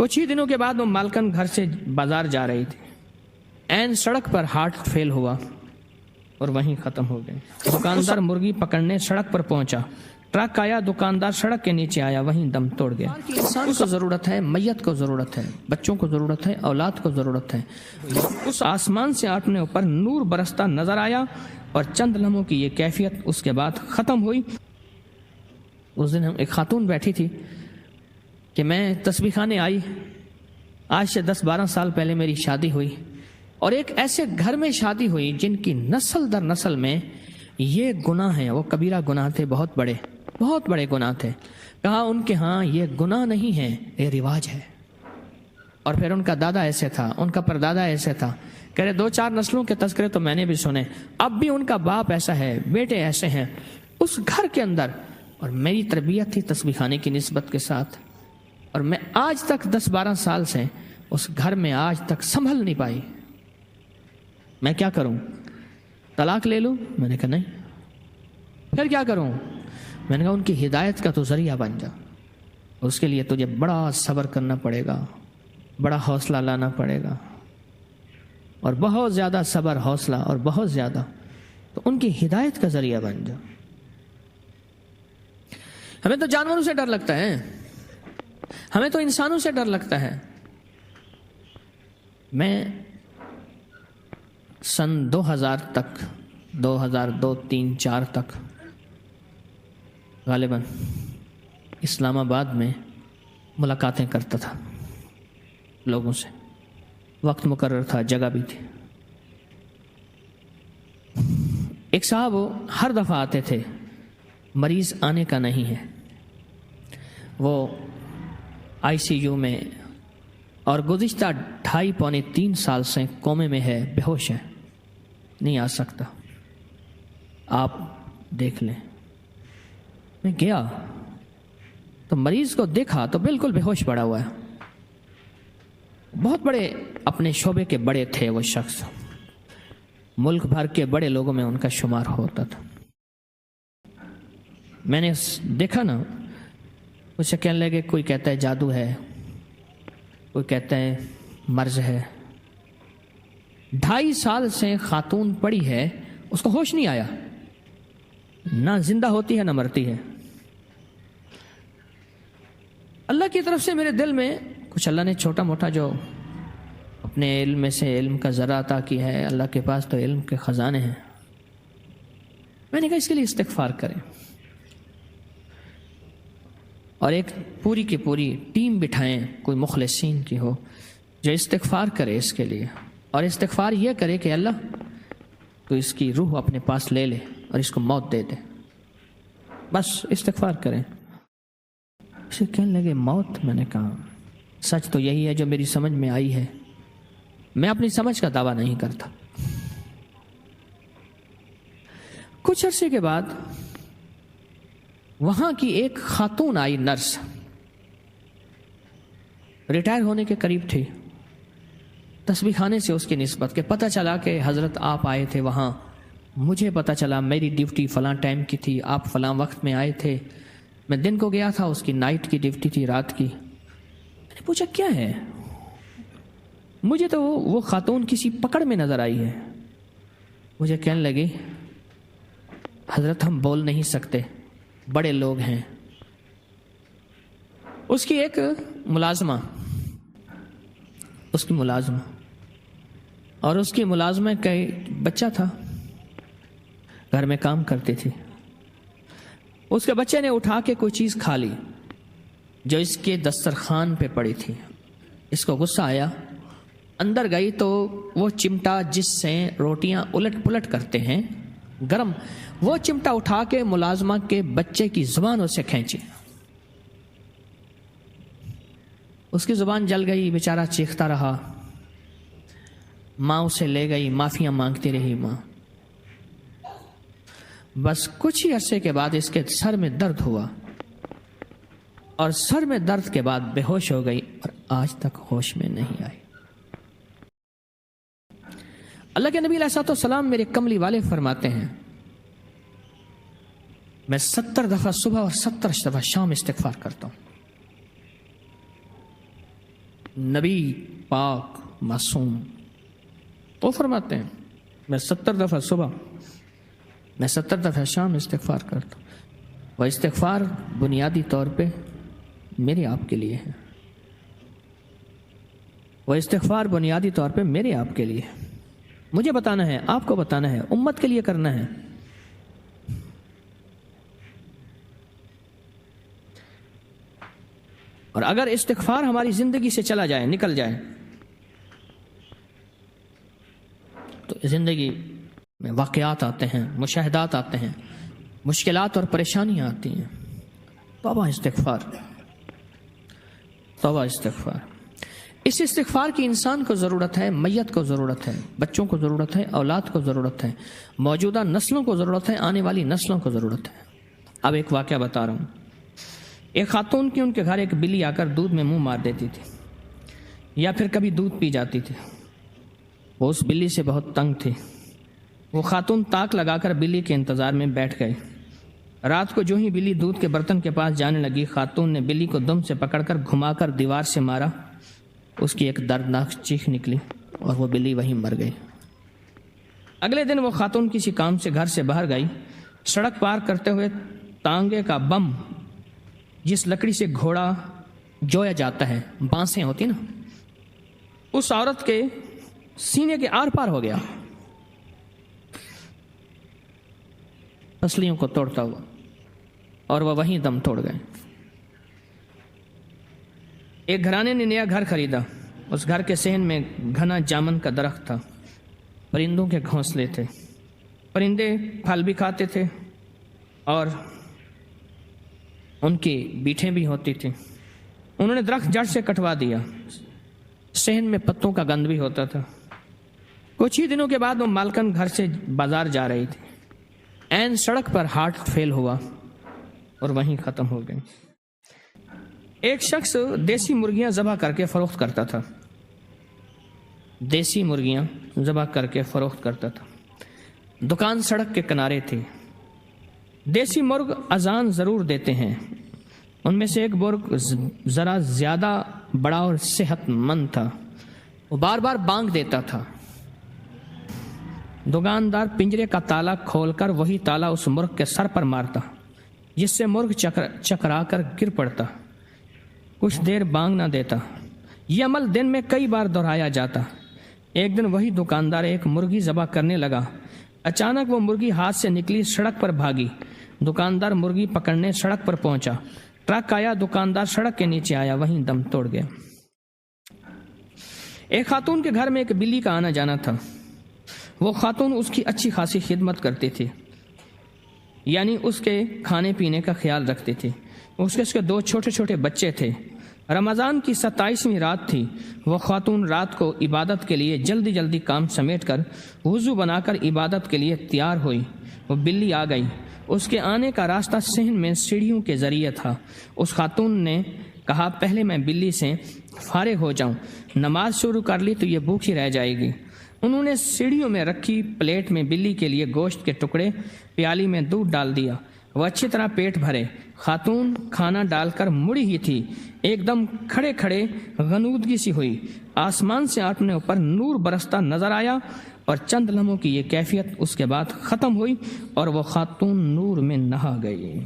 کچھ ہی دنوں کے بعد وہ مالکن گھر سے بازار جا رہی تھی، عین سڑک پر ہارٹ فیل ہوا اور وہیں ختم ہو گئے۔ دکاندار مرغی پکڑنے سڑک پر پہنچا، ٹرک آیا، دکاندار سڑک کے نیچے آیا، وہیں دم توڑ گیا۔ انسان کو ضرورت ہے، میت کو ضرورت ہے، بچوں کو ضرورت ہے، اولاد کو ضرورت ہے۔ اس آسمان سے اپنے اوپر نور برستا نظر آیا اور چند لمحوں کی یہ کیفیت اس کے بعد ختم ہوئی۔ اس دن ایک خاتون بیٹھی تھی کہ میں تسبیح خانے آئی، آج سے 10-12 سال پہلے میری شادی ہوئی، اور ایک ایسے گھر میں شادی ہوئی جن کی نسل در نسل میں یہ گناہ ہیں، وہ کبیرہ گناہ تھے، بہت بڑے گناہ تھے۔ کہا ان کے ہاں یہ گناہ نہیں ہے، یہ رواج ہے۔ اور پھر ان کا دادا ایسے تھا، ان کا پردادا ایسے تھا، کہہ رہے 2-4 نسلوں کے تذکرے تو میں نے بھی سنے، اب بھی ان کا باپ ایسا ہے، بیٹے ایسے ہیں اس گھر کے اندر۔ اور میری تربیت تھی تسبیح خانے کی نسبت کے ساتھ، اور میں آج تک 10-12 سال سے اس گھر میں آج تک سنبھل نہیں پائی۔ میں کیا کروں؟ طلاق لے لوں؟ میں نے کہا نہیں۔ پھر کیا کروں؟ میں نے کہا ان کی ہدایت کا تو ذریعہ بن جا، اس کے لیے تجھے بڑا صبر کرنا پڑے گا، بڑا حوصلہ لانا پڑے گا، اور بہت زیادہ صبر، حوصلہ اور بہت زیادہ، تو ان کی ہدایت کا ذریعہ بن جا۔ ہمیں تو جانوروں سے ڈر لگتا ہے، ہمیں تو انسانوں سے ڈر لگتا ہے۔ میں سن 2000 تک، 2002، 3، 4 تک غالباً اسلام آباد میں ملاقاتیں کرتا تھا لوگوں سے، وقت مقرر تھا، جگہ بھی تھی۔ ایک صاحب وہ ہر دفعہ آتے تھے، مریض آنے کا نہیں ہے، وہ ICU میں اور گزشتہ 2.5-3 سال سے کومے میں ہے، بے ہوش ہے، نہیں آ سکتا، آپ دیکھ لیں۔ میں گیا تو مریض کو دیکھا تو بالکل بے ہوش پڑا ہوا ہے، بہت بڑے اپنے شعبے کے بڑے تھے وہ شخص، ملک بھر کے بڑے لوگوں میں ان کا شمار ہوتا تھا۔ میں نے دیکھا نا، اسے کہنے لگے، کوئی کہتا ہے جادو ہے، کوئی کہتا ہے مرض ہے۔ 2.5 سال سے خاتون پڑی ہے، اس کو ہوش نہیں آیا، نہ زندہ ہوتی ہے نہ مرتی ہے۔ اللہ کی طرف سے میرے دل میں کچھ اللہ نے چھوٹا موٹا جو اپنے علم میں سے علم کا ذرا عطا کی ہے، اللہ کے پاس تو علم کے خزانے ہیں۔ میں نے کہا اس کے لیے استغفار کریں، اور ایک پوری کی پوری ٹیم بٹھائیں، کوئی مخلصین کی ہو جو استغفار کرے اس کے لیے، اور استغفار یہ کرے کہ اللہ تو اس کی روح اپنے پاس لے لے اور اس کو موت دے دے، بس استغفار کریں۔ اسے کہنے لگے موت؟ میں نے کہا سچ تو یہی ہے جو میری سمجھ میں آئی ہے، میں اپنی سمجھ کا دعویٰ نہیں کرتا۔ کچھ عرصے کے بعد وہاں کی ایک خاتون آئی، نرس، ریٹائر ہونے کے قریب تھی، تسبیح خانے سے اس کی نسبت کہ پتہ چلا کہ حضرت آپ آئے تھے وہاں، مجھے پتہ چلا میری ڈیوٹی فلاں ٹائم کی تھی، آپ فلاں وقت میں آئے تھے، میں دن کو گیا تھا، اس کی نائٹ کی ڈیوٹی تھی، رات کی۔ میں نے پوچھا کیا ہے؟ مجھے تو وہ خاتون کسی پکڑ میں نظر آئی ہے۔ مجھے کہنے لگی حضرت ہم بول نہیں سکتے، بڑے لوگ ہیں۔ اس کی ایک ملازمہ، اور اس کی ملازمہ کا بچہ تھا، گھر میں کام کرتی تھی۔ اس کے بچے نے اٹھا کے کوئی چیز کھا لی جو اس کے دسترخوان پہ پڑی تھی۔ اس کو غصہ آیا، اندر گئی تو وہ چمٹا جس سے روٹیاں الٹ پلٹ کرتے ہیں گرم، وہ چمٹا اٹھا کے ملازمہ کے بچے کی زبان اسے کھینچی۔ اس کی زبان جل گئی، بیچارہ چیختا رہا، ماں اسے لے گئی، معافیاں مانگتی رہی ماں۔ بس کچھ ہی عرصے کے بعد اس کے سر میں درد ہوا، اور سر میں درد کے بعد بے ہوش ہو گئی، اور آج تک ہوش میں نہیں آئی۔ اللہ کے نبی علیہ الصلوۃ والسلام میرے کملی والے فرماتے ہیں، میں 70 دفعہ صبح اور 70 دفعہ شام استغفار کرتا ہوں۔ نبی پاک معصوم وہ فرماتے ہیں میں 70 دفعہ صبح میں 70 دفعہ شام استغفار کرتا ہوں. وہ استغفار بنیادی طور پہ میرے آپ کے لیے ہے. وہ استغفار بنیادی طور پہ میرے آپ کے لیے ہے. مجھے بتانا ہے، آپ کو بتانا ہے، امت کے لیے کرنا ہے. اور اگر استغفار ہماری زندگی سے چلا جائے، نکل جائے، تو زندگی میں واقعات آتے ہیں، مشاہدات آتے ہیں، مشکلات اور پریشانیاں آتی ہیں. توبہ استغفار، توبہ استغفار. اس استغفار کی انسان کو ضرورت ہے، میت کو ضرورت ہے، بچوں کو ضرورت ہے، اولاد کو ضرورت ہے، موجودہ نسلوں کو ضرورت ہے، آنے والی نسلوں کو ضرورت ہے. اب ایک واقعہ بتا رہا ہوں. ایک خاتون کی ان کے گھر ایک بلی آ کر دودھ میں منہ مار دیتی تھی یا پھر کبھی دودھ پی جاتی تھی. وہ اس بلی سے بہت تنگ تھی. وہ خاتون تاک لگا کر بلی کے انتظار میں بیٹھ گئی. رات کو جو ہی بلی دودھ کے برتن کے پاس جانے لگی، خاتون نے بلی کو دم سے پکڑ کر گھما کر دیوار سے مارا. اس کی ایک دردناک چیخ نکلی اور وہ بلی وہیں مر گئی. اگلے دن وہ خاتون کسی کام سے گھر سے باہر گئی. سڑک پار کرتے ہوئے تانگے کا بم، جس لکڑی سے گھوڑا جویا جاتا ہے، بانسیں ہوتی نا، اس عورت کے سینے کے آر پار ہو گیا، پسلیوں کو توڑتا ہوا، اور وہ وہیں دم توڑ گئے. ایک گھرانے نے نیا گھر خریدا. اس گھر کے صحن میں گھنا جامن کا درخت تھا. پرندوں کے گھونسلے تھے. پرندے پھل بھی کھاتے تھے اور ان کی بیٹھیں بھی ہوتی تھیں. انہوں نے درخت جڑ سے کٹوا دیا. صحن میں پتوں کا گند بھی ہوتا تھا. کچھ ہی دنوں کے بعد وہ مالکن گھر سے بازار جا رہی تھی. عین سڑک پر ہارٹ فیل ہوا اور وہیں ختم ہو گئی. ایک شخص دیسی مرغیاں ذبح کر کے فروخت کرتا تھا. دیسی مرغیاں ذبح کر کے فروخت کرتا تھا. دکان سڑک کے کنارے تھی. دیسی مرغ اذان ضرور دیتے ہیں. ان میں سے ایک مرغ ذرا زیادہ بڑا اور صحت مند تھا. وہ بار بار بانگ دیتا تھا. دکاندار پنجرے کا تالا کھول کر وہی تالا اس مرغ کے سر پر مارتا، جس سے مرغ چکرا کر گر پڑتا. کچھ دیر بانگ نہ دیتا. یہ عمل دن میں کئی بار دہرایا جاتا. ایک دن وہی دکاندار ایک مرغی ذبح کرنے لگا. اچانک وہ مرغی ہاتھ سے نکلی، سڑک پر بھاگی. دکاندار مرغی پکڑنے سڑک پر پہنچا. ٹرک آیا. دکاندار سڑک کے نیچے آیا، وہیں دم توڑ گیا. ایک خاتون کے گھر میں ایک بلی کا آنا جانا تھا. وہ خاتون اس کی اچھی خاصی خدمت کرتی تھی، یعنی اس کے کھانے پینے کا خیال رکھتی تھی. اس کے 2 چھوٹے چھوٹے بچے تھے. رمضان کی 27ویں رات تھی. وہ خاتون رات کو عبادت کے لیے جلدی جلدی کام سمیٹ کر وضو بنا کر عبادت کے لیے تیار ہوئی. وہ بلی آ گئی. اس کے آنے کا راستہ صحن میں سیڑھیوں کے ذریعے تھا. اس خاتون نے کہا پہلے میں بلی سے فارغ ہو جاؤں، نماز شروع کر لی تو یہ بھوکھی رہ جائے گی. انہوں نے سیڑھیوں میں رکھی پلیٹ میں بلی کے لیے گوشت کے ٹکڑے، پیالی میں دودھ ڈال دیا. وہ اچھی طرح پیٹ بھرے. خاتون کھانا ڈال کر مڑی ہی تھی، ایک دم کھڑے کھڑے غنودگی سی ہوئی. آسمان سے اپنے اوپر نور برستا نظر آیا اور چند لمحوں کی یہ کیفیت اس کے بعد ختم ہوئی اور وہ خاتون نور میں نہا گئی.